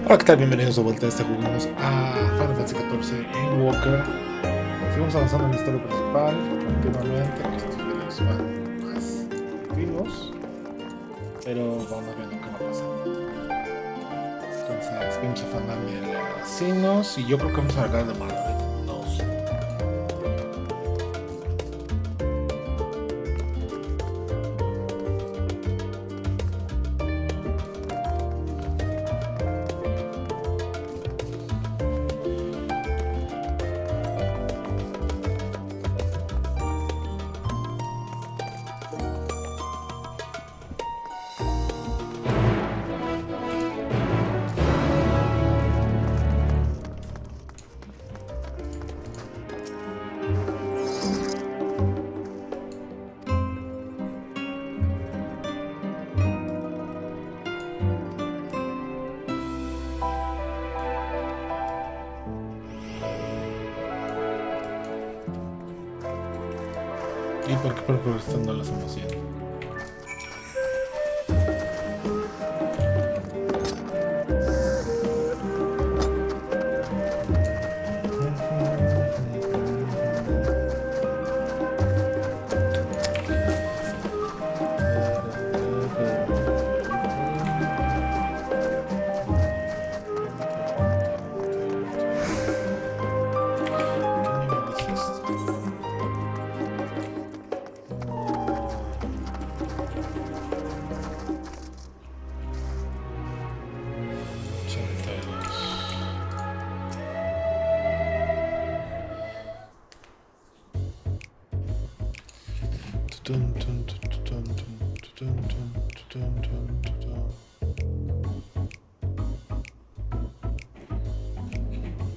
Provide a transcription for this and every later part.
Hola, ¿qué tal? Bienvenidos de vuelta a este juego a Fantasy XIV Endwalker. Seguimos avanzando en la historia principal continuamente. Estos videos van más vivos, pero vamos viendo qué va pasando. Entonces, vimos a Fandaniel y a Zenos, y yo creo que vamos a hablar de Marvel 2. ¿Y por qué progresando las emociones?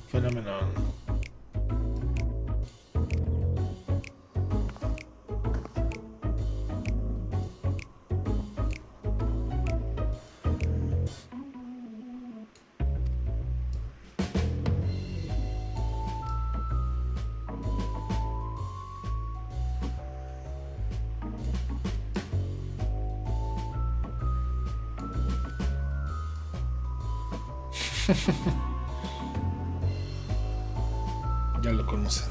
Fenomenal. Ya lo conocen.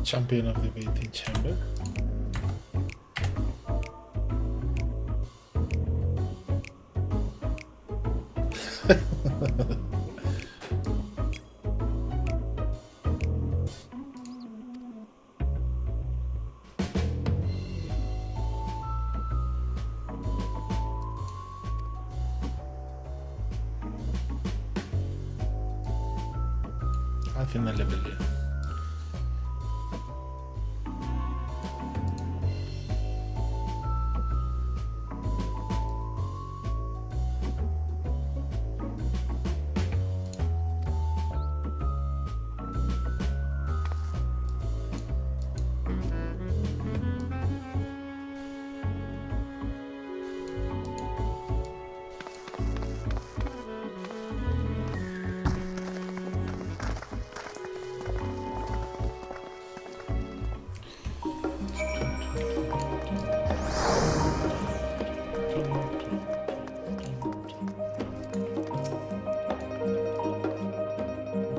Champion of the Debating Chamber. Al final le peleé.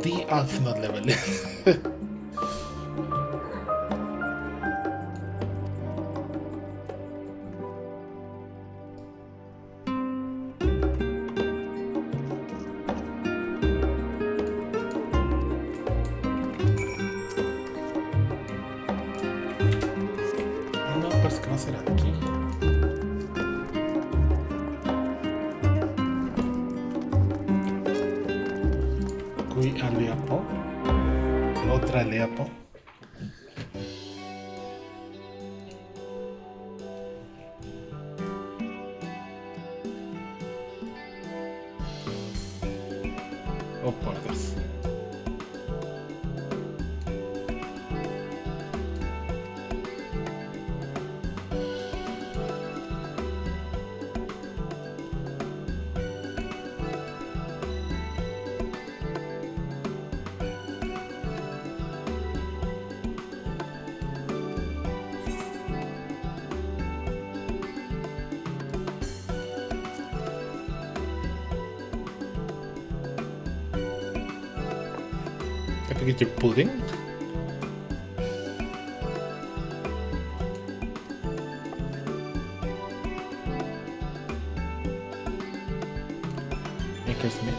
The ultimate level. No. parece que va a ser aquí. Qui Aleapo. Otra Aleapo. Oh, por Dios. Can I get your pudding? Anchors me.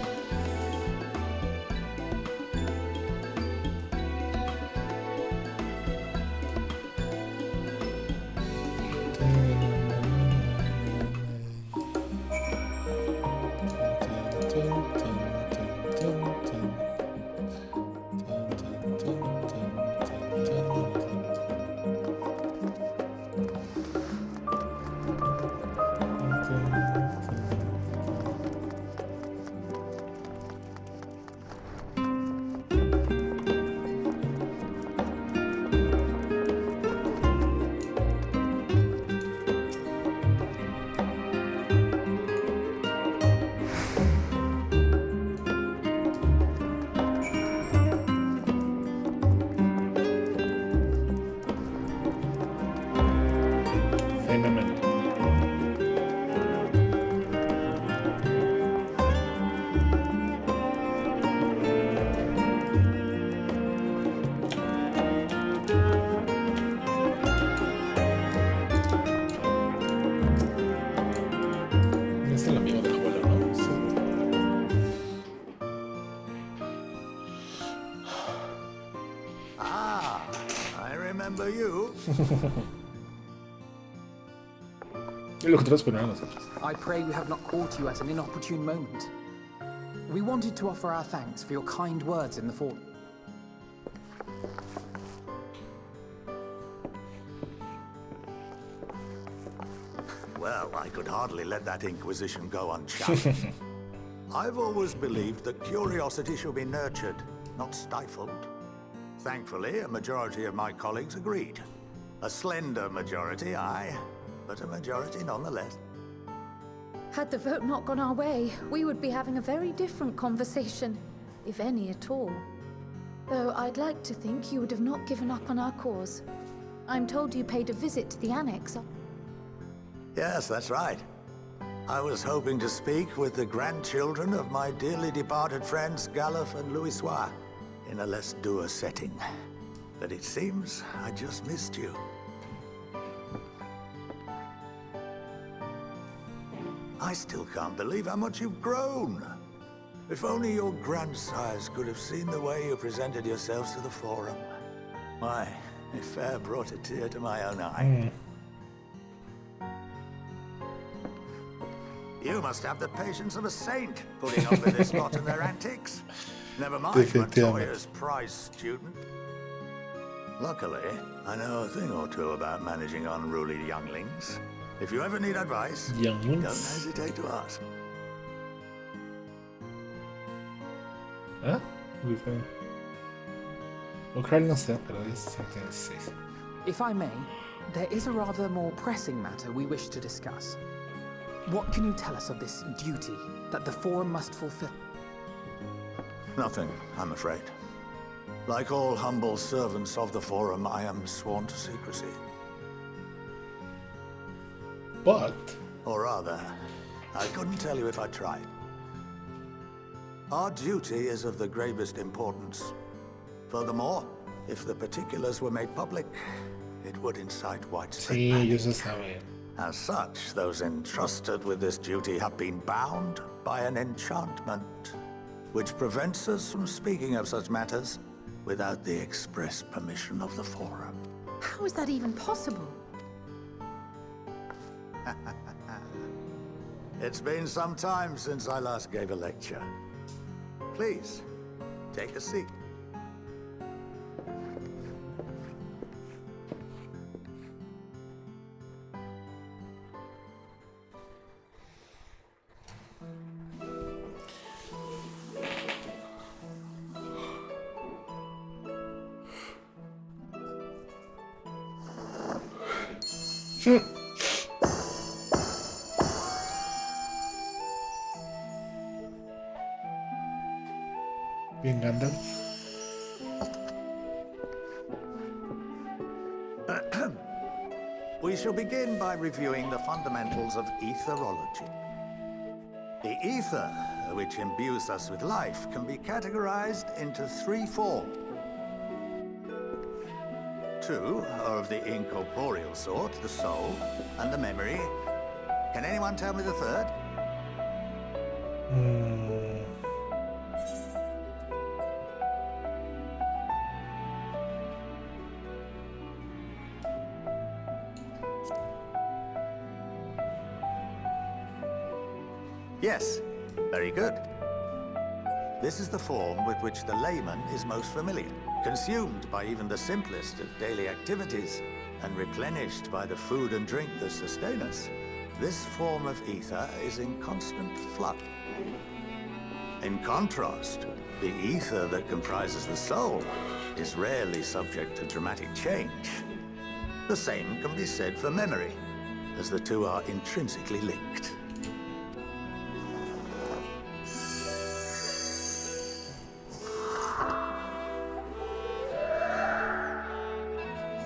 Es el amigo del abuelo, ¿no? Sí. Ah, I remember you. Y lo que tenemos que poner a nosotros. I pray we have not caught you at an inopportune moment. We wanted to offer our thanks for your kind words in the forum. Well, I could hardly let that inquisition go unchallenged. I've always believed that curiosity should be nurtured, not stifled. Thankfully, a majority of my colleagues agreed. A slender majority, aye, but a majority nonetheless. Had the vote not gone our way, we would be having a very different conversation, if any at all. Though I'd like to think you would have not given up on our cause. I'm told you paid a visit to the annex. Yes, that's right. I was hoping to speak with the grandchildren of my dearly departed friends Galuf and Louisoix in a less dour setting. But it seems I just missed you. I still can't believe how much you've grown. If only your grandsires could have seen the way you presented yourselves to the forum. Why, it fair brought a tear to my own eye. You must have the patience of a saint, putting up with this lot and their antics. Never mind Montoya's prize student. Luckily, I know a thing or two about managing unruly younglings. If you ever need advice, don't hesitate to ask. ¿Ah? Muy feo. Ojalá no sé, pero es 16. If I may, there is a rather more pressing matter we wish to discuss. What can you tell us of this duty that the Forum must fulfill? Nothing, I'm afraid. Like all humble servants of the Forum, I am sworn to secrecy. But... Or rather, I couldn't tell you if I tried. Our duty is of the gravest importance. Furthermore, if the particulars were made public, it would incite widespread Sí, panic. ellos se saben. As such, those entrusted with this duty have been bound by an enchantment, which prevents us from speaking of such matters without the express permission of the Forum. How is that even possible? It's been some time since I last gave a lecture. Please, take a seat. Bien, Gandalf. We shall begin by reviewing the fundamentals of etherology. The ether, which imbues us with life, can be categorized into three forms. Two are of the incorporeal sort, the soul and the memory. Can anyone tell me the third? Yes, very good. This is the form with which the layman is most familiar, consumed by even the simplest of daily activities, and replenished by the food and drink that sustain us. This form of ether is in constant flux. In contrast, the ether that comprises the soul is rarely subject to dramatic change. The same can be said for memory, as the two are intrinsically linked.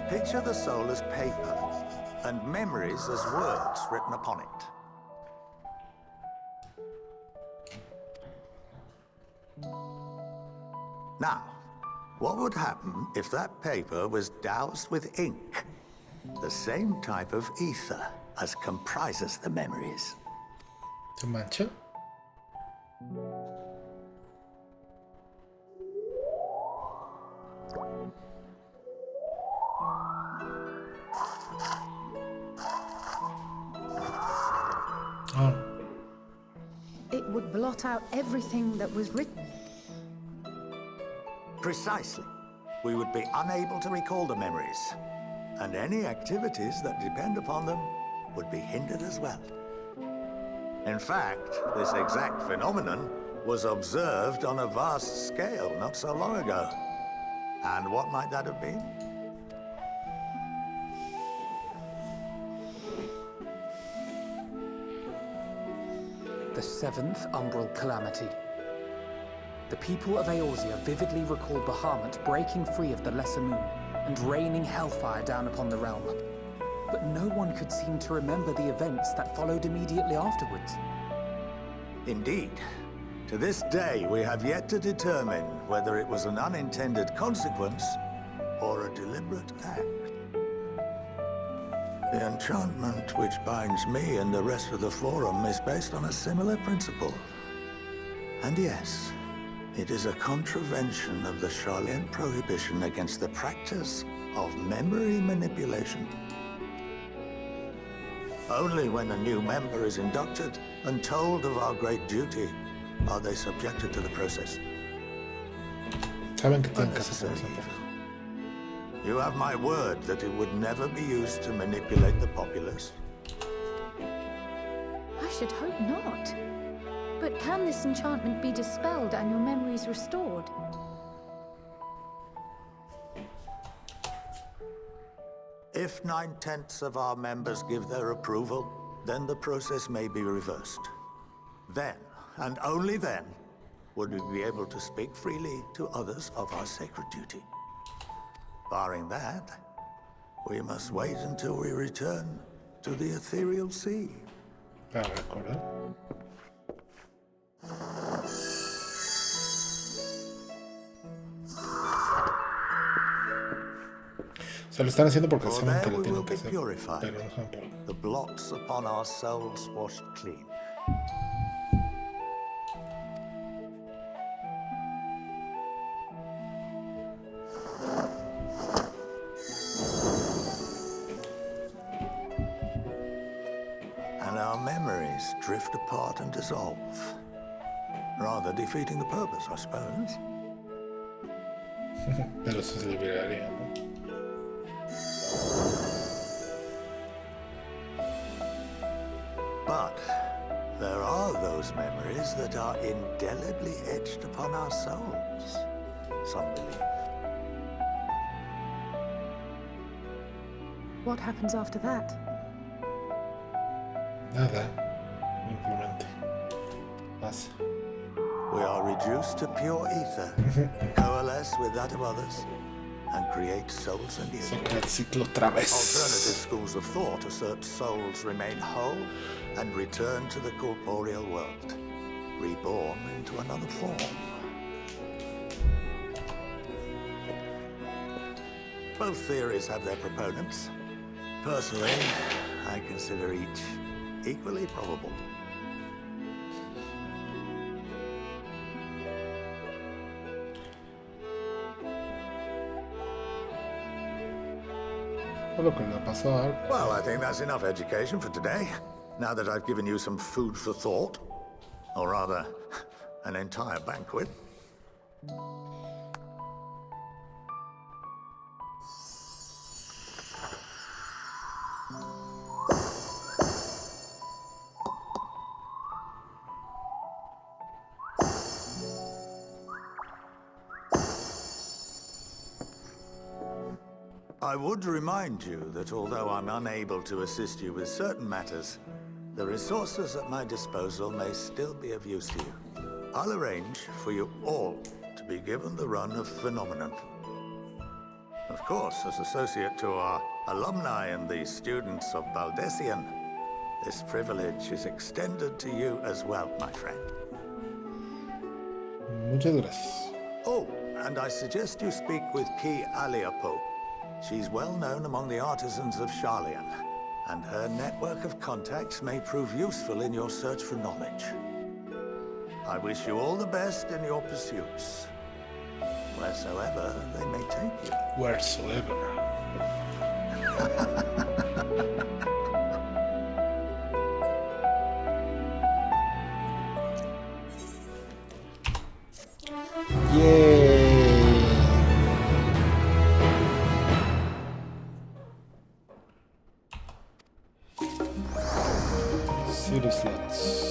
Picture the soul as paper, and memories as words written upon it. Now, what would happen if that paper was doused with ink? The same type of ether as comprises the memories. ¿Se mancha? Oh. It would blot out everything that was written. Precisely. We would be unable to recall the memories, and any activities that depend upon them would be hindered as well. In fact, this exact phenomenon was observed on a vast scale not so long ago. And what might that have been? The seventh umbral calamity. The people of Eorzea vividly recalled Bahamut breaking free of the Lesser Moon and raining hellfire down upon the realm. But no one could seem to remember the events that followed immediately afterwards. Indeed. To this day, we have yet to determine whether it was an unintended consequence or a deliberate act. The enchantment which binds me and the rest of the Forum is based on a similar principle. And yes, it is a contravention of the Charlian prohibition against the practice of memory manipulation. Only when a new member is inducted and told of our great duty are they subjected to the process. Saben que tienen que hacer eso. You have my word that it would never be used to manipulate the populace. I should hope not. But can this enchantment be dispelled and your memories restored? If 9/10 of our members give their approval, then the process may be reversed. Then, and only then, would we be able to speak freely to others of our sacred duty. Barring that, we must wait until we return to the ethereal sea. Para recordar. Se lo están haciendo porque For saben there que lo we will tienen que be hacer. purified, Pero no saben por qué. the blots upon our souls washed clean. memories drift apart and dissolve, rather defeating the purpose, I suppose. Pero eso se liberaría, ¿no? But there are those memories that are indelibly etched upon our souls, some believe. What happens after that? Nada. Simplemente pasa. We are reduced to pure ether, coalesce with that of others, and create souls anew. Saca el ciclo otra vez. Alternative schools of thought assert souls remain whole and return to the corporeal world, reborn into another form. Both theories have their proponents. Personally, I consider each equally probable. Lo que le va a pasar. Well, I think that's enough education for today. Now that I've given you some food for thought, or rather, an entire banquet. I would remind you that although I'm unable to assist you with certain matters, the resources at my disposal may still be of use to you. I'll arrange for you all to be given the run of Phenomenon. Of course, as associate to our alumni and the students of Baldessian, this privilege is extended to you as well, my friend. Muchas gracias. Oh, and I suggest you speak with Ki Aliapo. She's well known among the artisans of Sharlayan, and her network of contacts may prove useful in your search for knowledge. I wish you all the best in your pursuits, wheresoever they may take you. Wheresoever. Yay! City slots.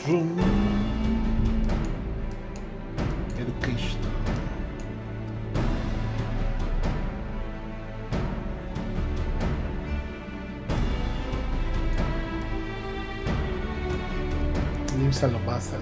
Room Education. Limsa lo pasa.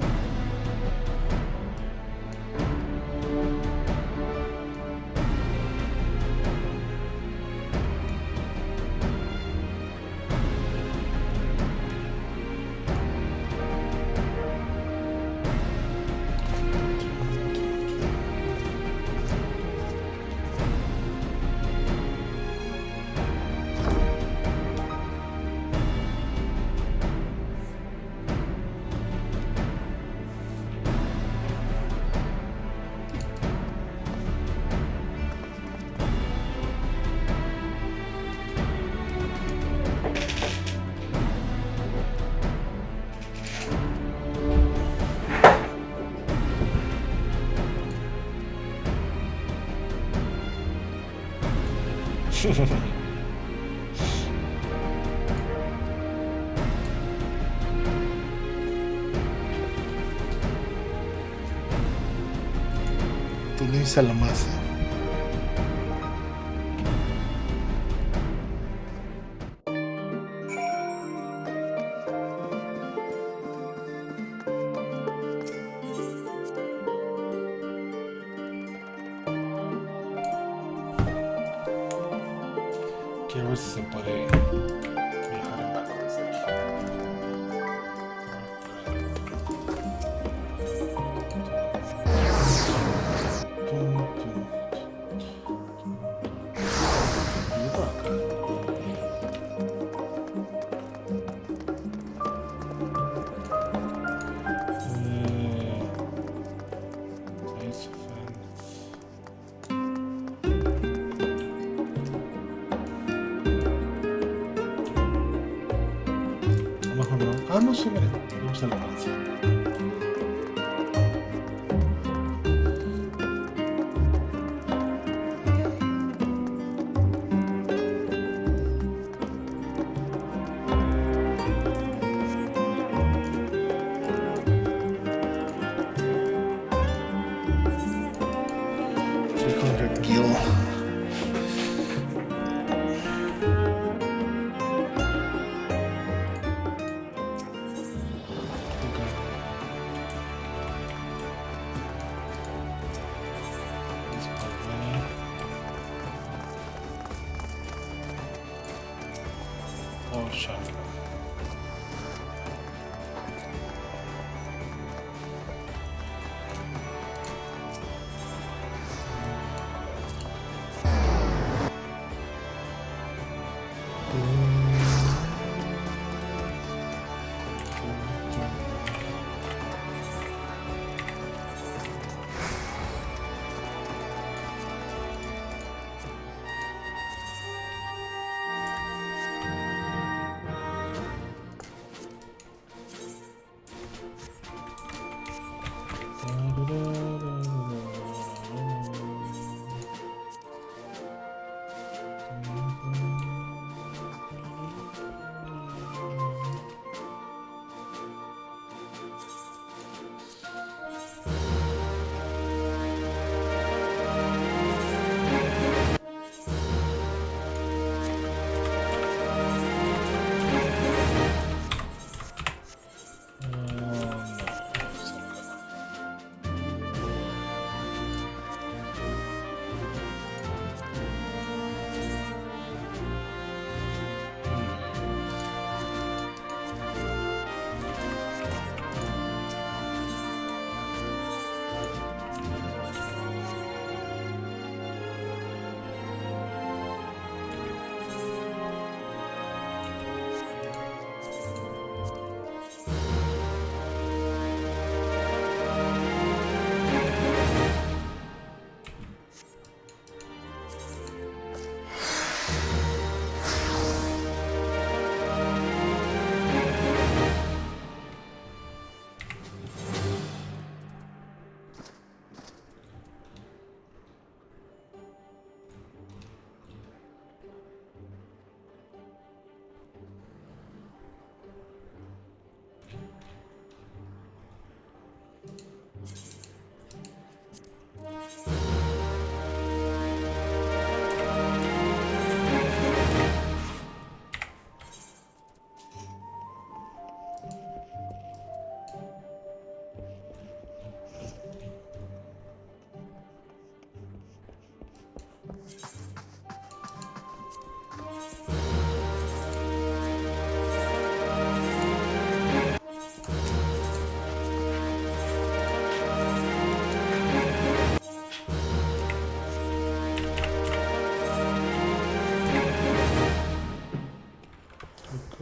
Tú le dices a la masa. Quiero ver si se puede viajar en barco desde aquí. Y por acá. Seis ofrendas. A lo mejor no. Ah, no se ve. Vamos a la balanza. Oh, chakra.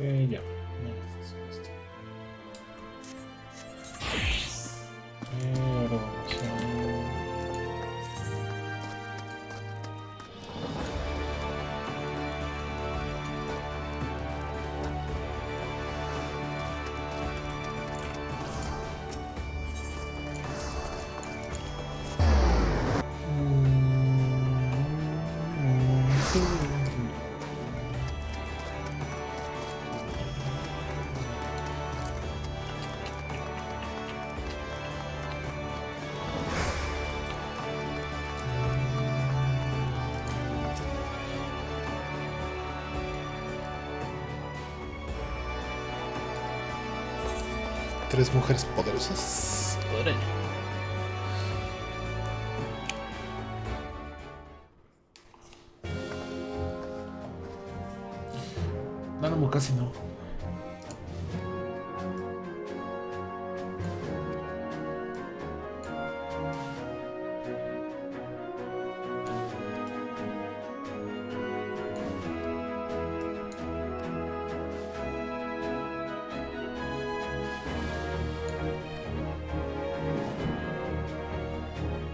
Ya. 3 mujeres poderosas. Órale. No, casi no.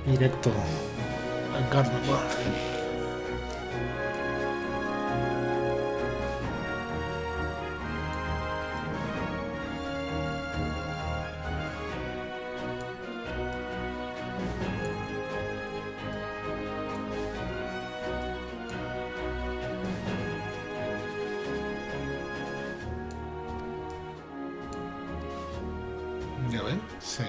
Directo al carnaval. ¿Ya ven? Sí.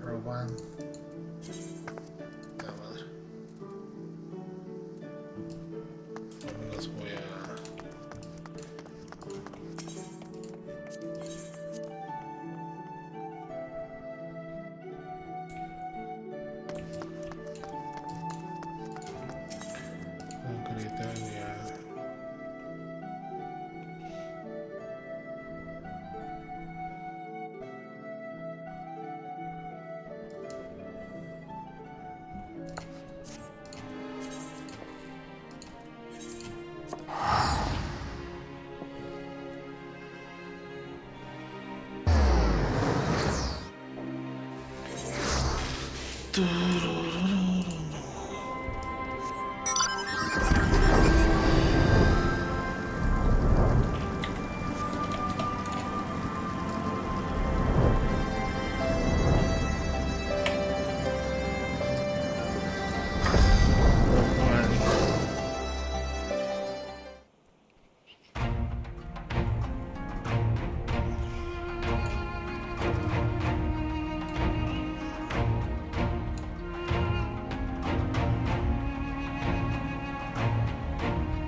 Roban. La madre. No las voy a.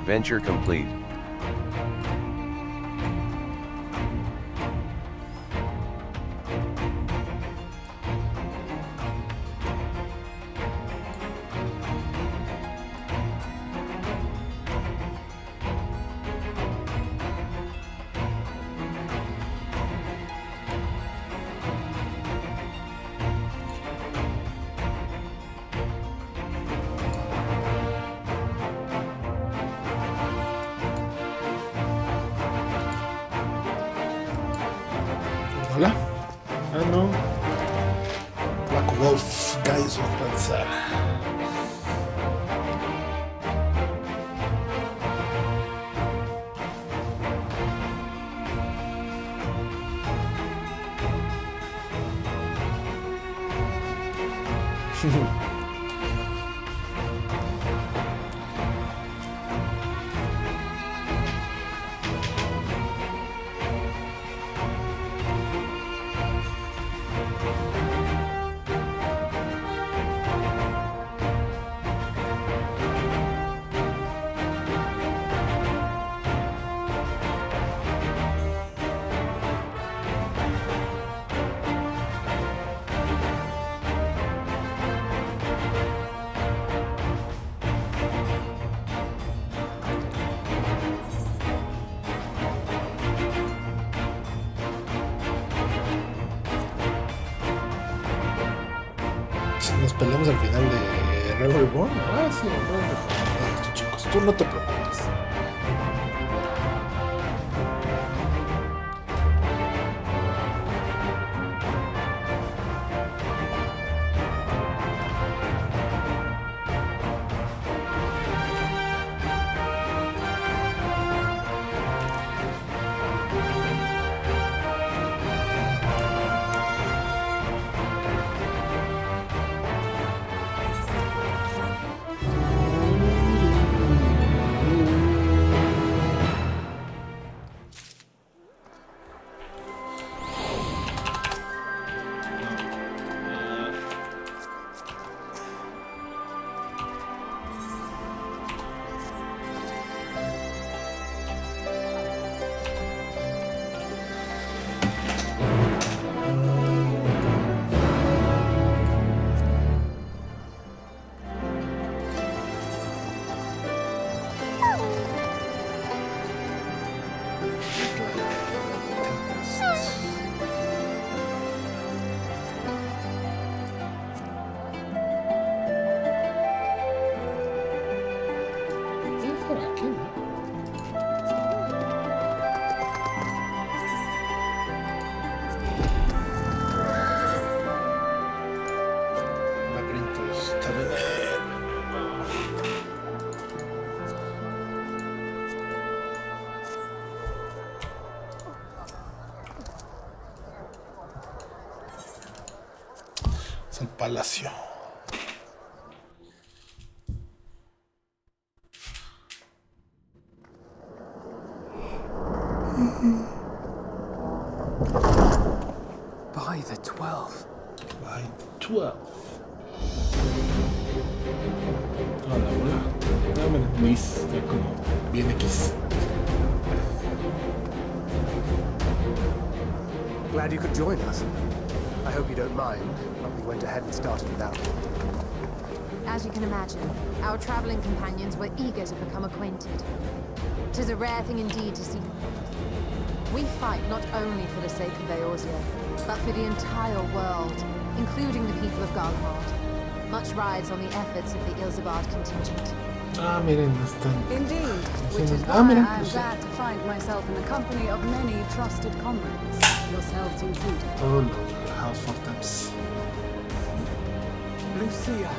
Venture complete. Hola. Ah, no. Black Wolf, Guys of Panzer. Nos peleamos al final de Reborn. Ah, sí, no, chicos, tú no te preocupes. Es el palacio. By the 12th. By the 12th. Hola, hola. Dame Luis, ya como bien X. Glad you could join us. I hope you don't mind, but we went ahead and started without you. As you can imagine, our traveling companions were eager to become acquainted. 'Tis a rare thing indeed to see. We fight not only for the sake of Eorzea, but for the entire world, including the people of Galhard. Much rides on the efforts of the Ilzabard contingent. Ah, miren, están. Indeed, Sí, which is ah, why mira, I am pues, glad to find myself in the company of many trusted comrades, yourselves included. todo lo de House of Temps. Lucia!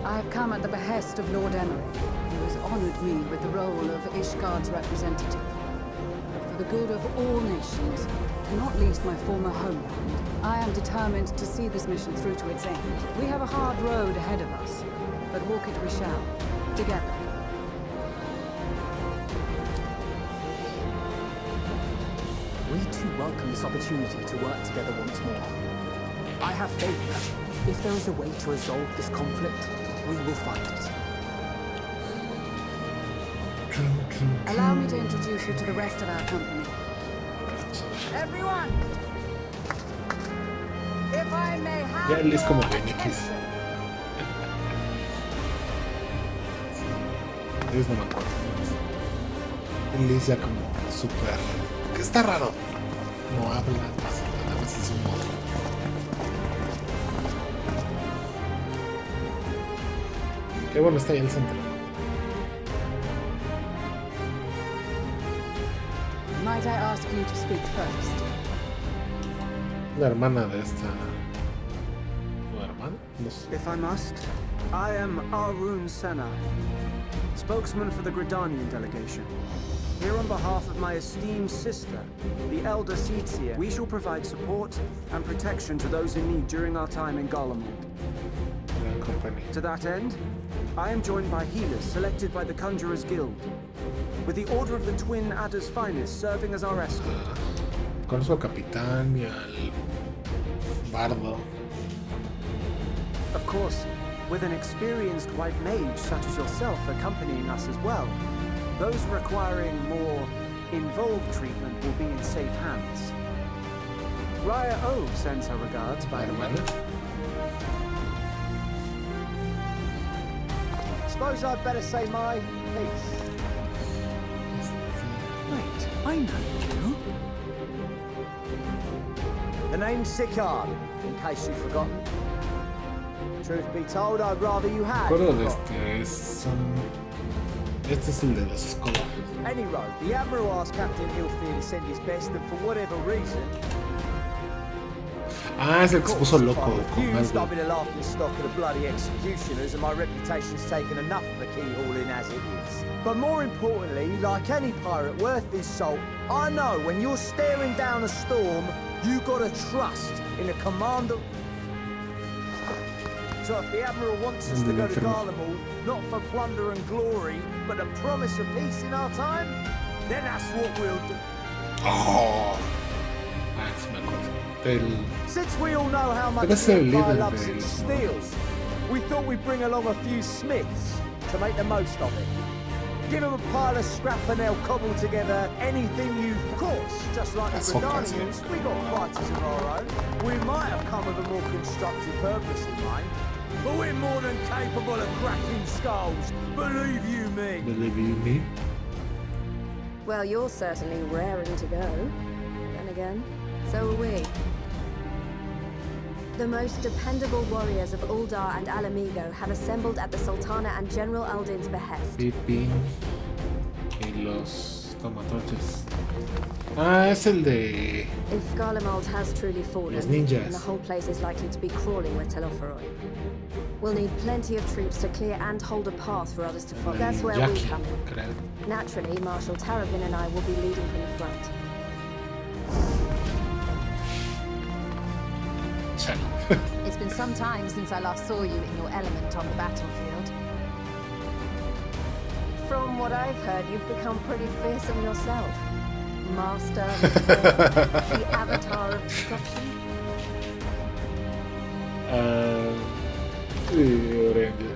I have come at the behest of Lord Emery, who has honored me with the role of Ishgard's representative. But for the good of all nations, and not least my former homeland, I am determined to see this mission through to its end. We have a hard road ahead of us, but walk it we shall, together. We too welcome this opportunity to work together once more. I have faith that if there is a way to resolve this conflict, we will find it. Allow me to introduce you to the rest of our company. Everyone! If I may have Ya él es como your BNX. attention. Ellos no me acuerdo. Él es ya como súper. Que está raro. No habla, nada más es un modo. Qué bueno está ahí el centro. Might I ask you to speak first? La hermana de esta. ¿Tu hermana? No sé. If I must, I am Arun Senna, spokesman for the Gridanian delegation. Here on behalf of my esteemed sister, the Elder Seedseer, we shall provide support and protection to those in need during our time in Garlemald. Gran compañía. To that end, I am joined by healers selected by the Conjurers Guild, with the Order of the Twin Adder's Finest serving as our escort. Conozco al capitán y al bardo. Of course, with an experienced white mage such as yourself accompanying us as well, those requiring more involved treatment will be in safe hands. Raya O sends her regards, by the way. Suppose I'd better say my piece. Wait, I know you. The name's Sicard, in case you've forgotten. Truth be told, I'd rather you had. Recuerdo de este es el de los escolas. Any road, the Admiral asked Captain Hillfield to send his best, and for whatever reason... Ah, es el que se puso loco con I've algo. been a laughing stock of the bloody executioners, and my reputation's taken enough of the keyhauling as it is. But more importantly, like any pirate worth his salt, I know when you're staring down a storm, you gotta trust in a commander. So if the Admiral wants us to go to Garlemald, not for plunder and glory, but the promise of peace in our time, then that's what we'll do. Oh, sí me acuerdo. Since we all know how much Debe ser el the Empire líder loves del- its steel, we thought we'd bring along a few smiths to make the most of it. Give them a pile of scrap and they'll cobble together anything you... Of course, just like the That's what I Gridanians, said. we got fighters of our own. We might have come with a more constructive purpose in mind, but we're more than capable of cracking skulls, believe you me. Believe you me. Well, you're certainly raring to go. Then again, so are we. The most dependable warriors of Uldar and Alamigo have assembled at the Sultana and General Aldin's behest. Pippin y los tomatorches. Ah, es el de If Garlemald has truly fallen, los ninjas. then the whole place is likely to be crawling with Telophoroi. We'll need plenty of troops to clear and hold a path for others to follow. That's where we Jackie, come in. creo. Naturally, Marshal Tarabin and I will be leading from the front. Chale. It's been some time since I last saw you in your element on the battlefield. From what I've heard, you've become pretty fearsome yourself. Master, the avatar of destruction. Sí, Orange.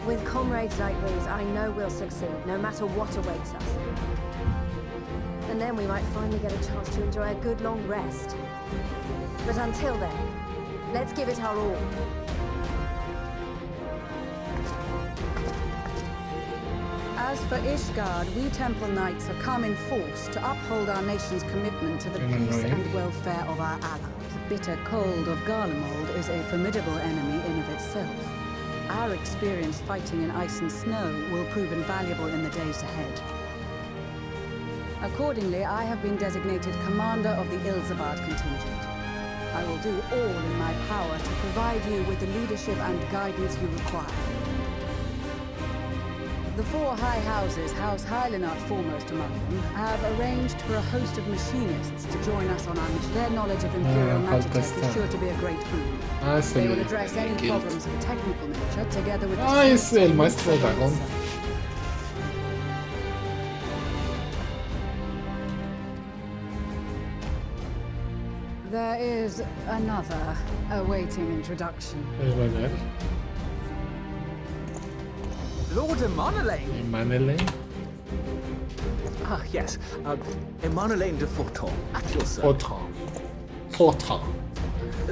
With comrades like these, I know we'll succeed, no matter what awaits us. And then we might finally get a chance to enjoy a good long rest. But until then, let's give it our all. As for Ishgard, we Temple Knights have come in force to uphold our nation's commitment to the peace and welfare of our allies. The bitter cold of Garlemald is a formidable enemy in of itself. Our experience fighting in ice and snow will prove invaluable in the days ahead. Accordingly, I have been designated commander of the Ilzabard contingent. I will do all in my power to provide you with the leadership and guidance you require. The four high houses, House Hylanart foremost among them, have arranged for a host of machinists to join us on our mission. Their knowledge of Imperial Magitech is sure to be a great boon. Ah, es They will el address any guild. problems of a technical nature together with the Ah, es science el maestro dragón. There is another awaiting introduction. Es bueno él. Lord Emanelaine? Manele. Ah, yes. Emanelaine de Forton, at your service. Fortan. Fortan.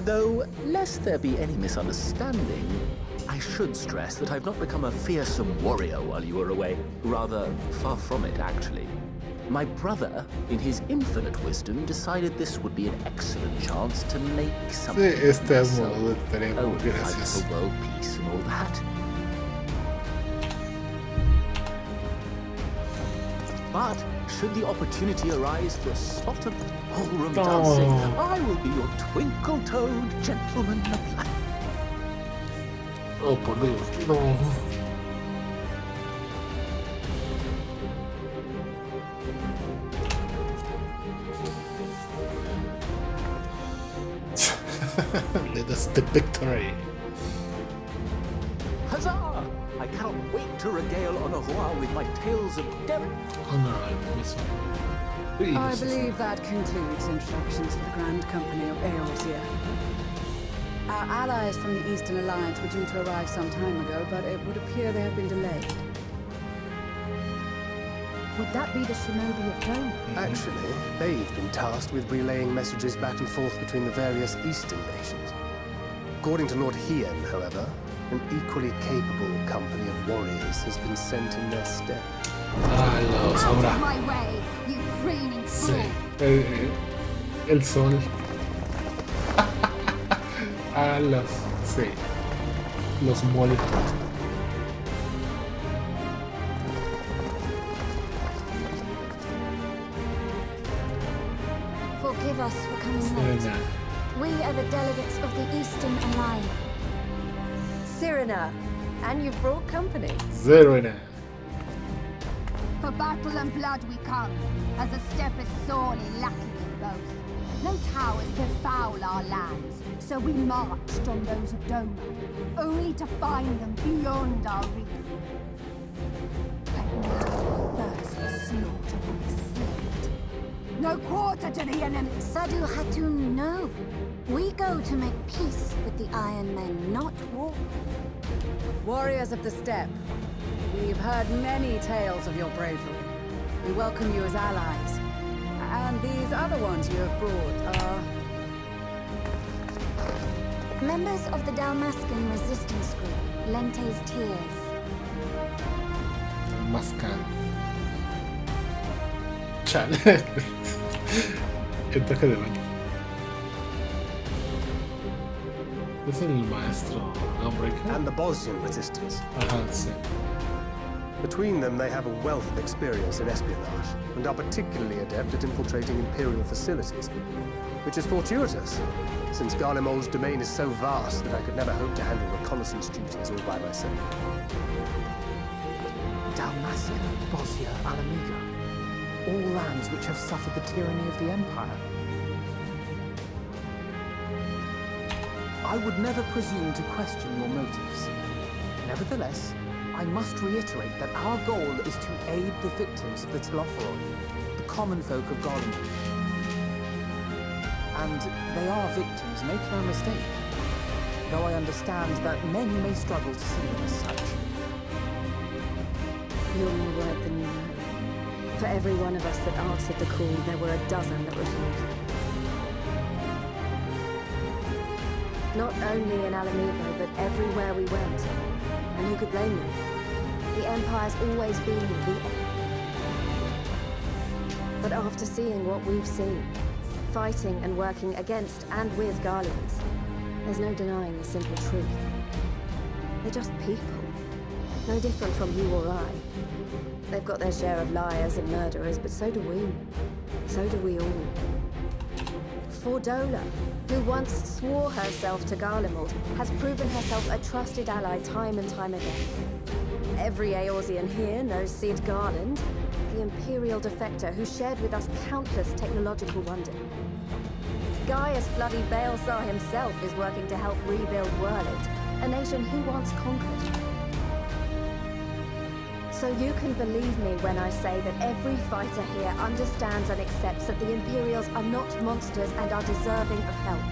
Though, lest there be any misunderstanding, I should stress that I've not become a fearsome warrior while you were away. Rather, far from it, actually. My brother, in his infinite wisdom, decided this would be an excellent chance to make something Sí, este es of myself. modo de tarea. Oh, fight Gracias. for world peace and all that. But should the opportunity arise for a spot of ballroom dancing, I will be your twinkle-toed gentleman of life. Oh, por Dios. No. Let us the victory. Huzzah! I cannot wait to regale Honorat with my tales of daring. Oh no, I miss one. I believe that concludes introductions to the Grand Company of Eorzea. Our allies from the Eastern Alliance were due to arrive some time ago, but it would appear they have been delayed. Would that be the Shinobi of Dome? Actually, they've been tasked with relaying messages back and forth between the various Eastern nations. According to Lord Hien, however, an equally capable company of warriors has been sent in their stead. Ah, los ahora. My way, you reigning Sí. fool. El sol. Ah, los. Sí. Los mol. Forgive us for coming late. We are the delegates of the Eastern Alliance. Cyrena, and you've brought company. Zero in it. For battle and blood we come, as the steppe is sorely lacking in both. No towers befoul our lands, so we marched on those of Doma, only to find them beyond our reach. But now thirst for slaughter will be slaked. No quarter to the enemy! Sadu Hatun, no. We go to make peace with the Iron Men, not war. Warriors of the Steppe, we've heard many tales of your bravery. We welcome you as allies. And these other ones you have brought are... Members of the Dalmascan resistance group, Lente's Tears. Mascan. Chale. El traje de baño. Es el maestro Gunbreaker. And the Bosnian resistance. Ajá, sí. Between them, they have a wealth of experience in espionage, and are particularly adept at infiltrating Imperial facilities, which is fortuitous, since Garlemald's domain is so vast that I could never hope to handle reconnaissance duties all by myself. Dalmasca, Bosnia, Alamiga. All lands which have suffered the tyranny of the Empire. I would never presume to question your motives. Nevertheless, I must reiterate that our goal is to aid the victims of the Telophoroi, the common folk of Garlemald. And they are victims, make no mistake. Though I understand that many may struggle to see them as such. You're more right than you know. For every one of us that answered the call, there were a dozen that refused. Not only in Alamigo, but everywhere we went. And who could blame them? The Empire's always been the... But after seeing what we've seen, fighting and working against and with Garleans, there's no denying the simple truth. They're just people. No different from you or I. They've got their share of liars and murderers, but so do we. So do we all. Fordola, who once swore herself to Garlemald, has proven herself a trusted ally time and time again. Every Eorzean here knows Cid Garland, the Imperial defector who shared with us countless technological wonders. Gaius bloody Baelsar himself is working to help rebuild Wurlit, a nation he once conquered. So you can believe me when I say that every fighter here understands and accepts that the Imperials are not monsters and are deserving of help.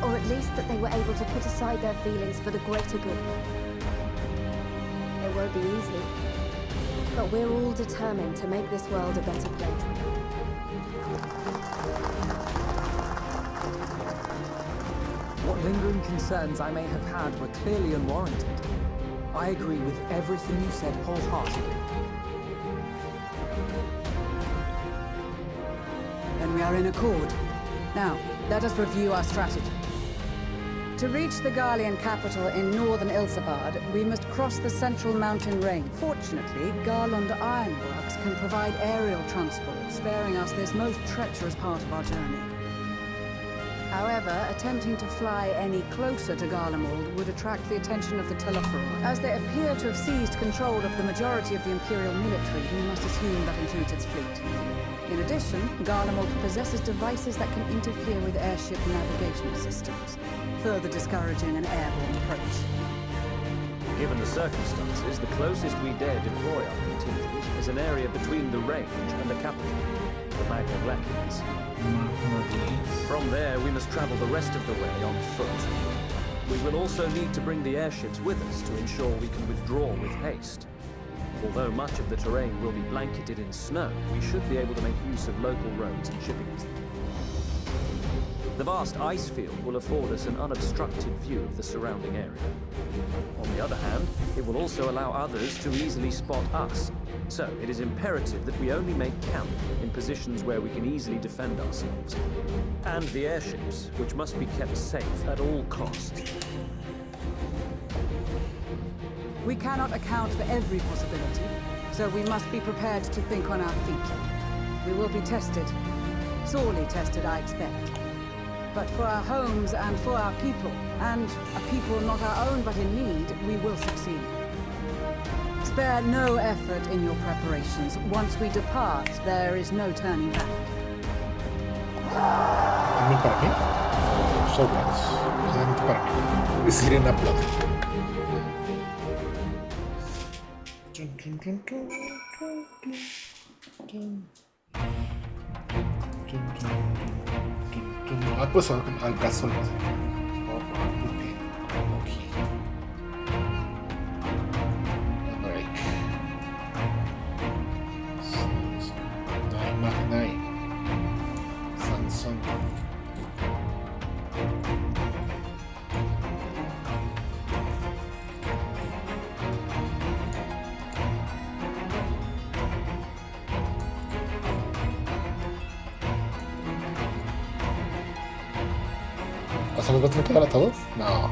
Or at least that they were able to put aside their feelings for the greater good. It It won't be easy. But we're all determined to make this world a better place. What lingering concerns I may have had were clearly unwarranted. I agree with everything you said wholeheartedly. Then we are in accord. Now, let us review our strategy. To reach the Garlean capital in northern Ilsabard, we must cross the central mountain range. Fortunately, Garland Ironworks can provide aerial transport, sparing us this most treacherous part of our journey. However, attempting to fly any closer to Garlemald would attract the attention of the Telephoroi. As they appear to have seized control of the majority of the Imperial military, we must assume that includes its fleet. In addition, Garlemald possesses devices that can interfere with airship navigational systems, further discouraging an airborne approach. Given the circumstances, the closest we dare deploy our contingent is an area between the range and the capital, the Magna Glaciers. From there, we must travel the rest of the way on foot. We will also need to bring the airships with us to ensure we can withdraw with haste. Although much of the terrain will be blanketed in snow, we should be able to make use of local roads and shipping. The vast ice field will afford us an unobstructed view of the surrounding area. On the other hand, it will also allow others to easily spot us. So, it is imperative that we only make camp in positions where we can easily defend ourselves. And the airships, which must be kept safe at all costs. We cannot account for every possibility, so we must be prepared to think on our feet. We will be tested. Sorely tested, I expect. But for our homes and for our people, and a people not our own but in need, we will succeed. Spare no effort in your preparations. Once we depart, there is no turning back. También para mí. Sobras. Solamente para mí. Es ir en upload. Ah, pues al caso no sé. No hay imagen ahí. Sansón. ¿Vas a los tener que dar a todos? No.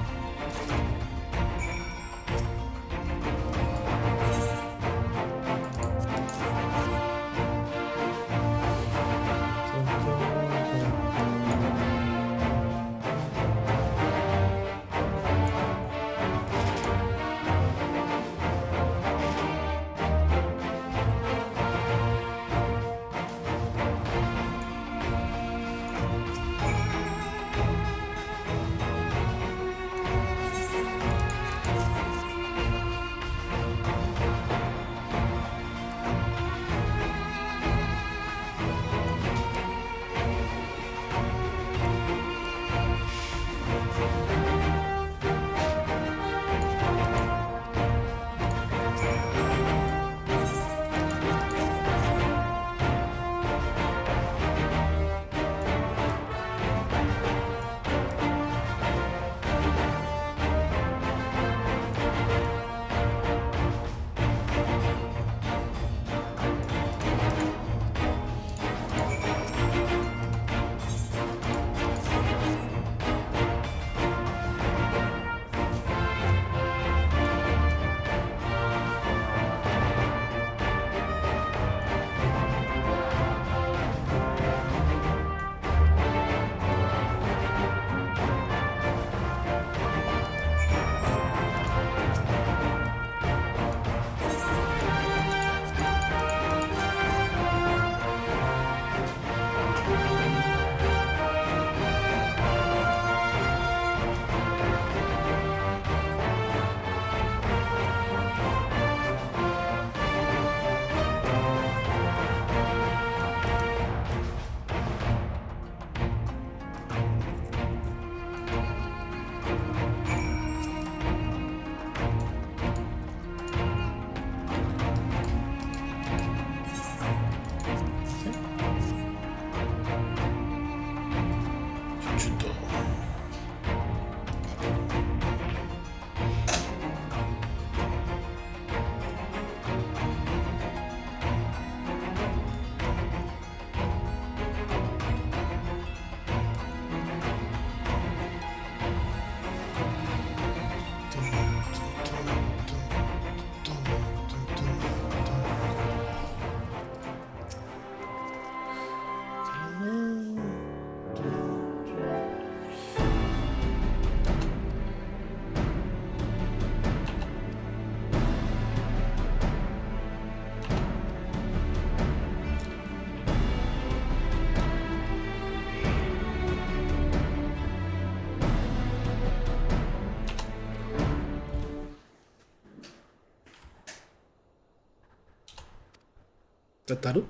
¿Tataru?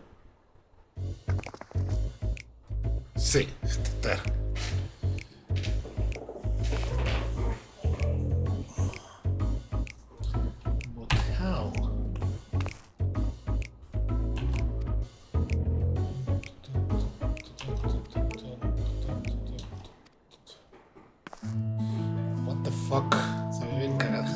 Sí, Tataru. But how? What the fuck? Se ve bien cagada.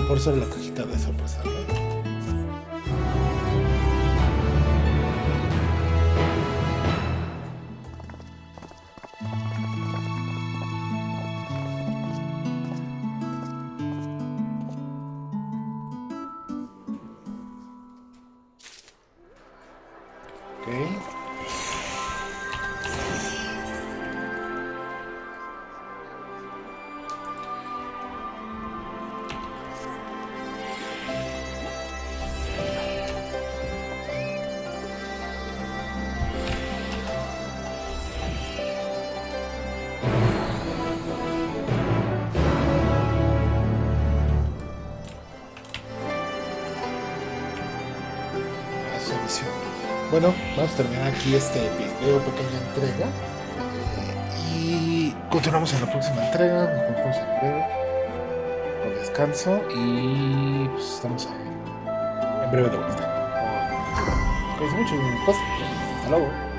Por eso la cajita de sorpresa, ¿no? Bueno, vamos a terminar aquí este video, pequeña entrega. Y continuamos en la próxima entrega. Nos vemos en breve. Por descanso. Y pues estamos en breve de vuelta. Cuídense mucho. Hasta luego.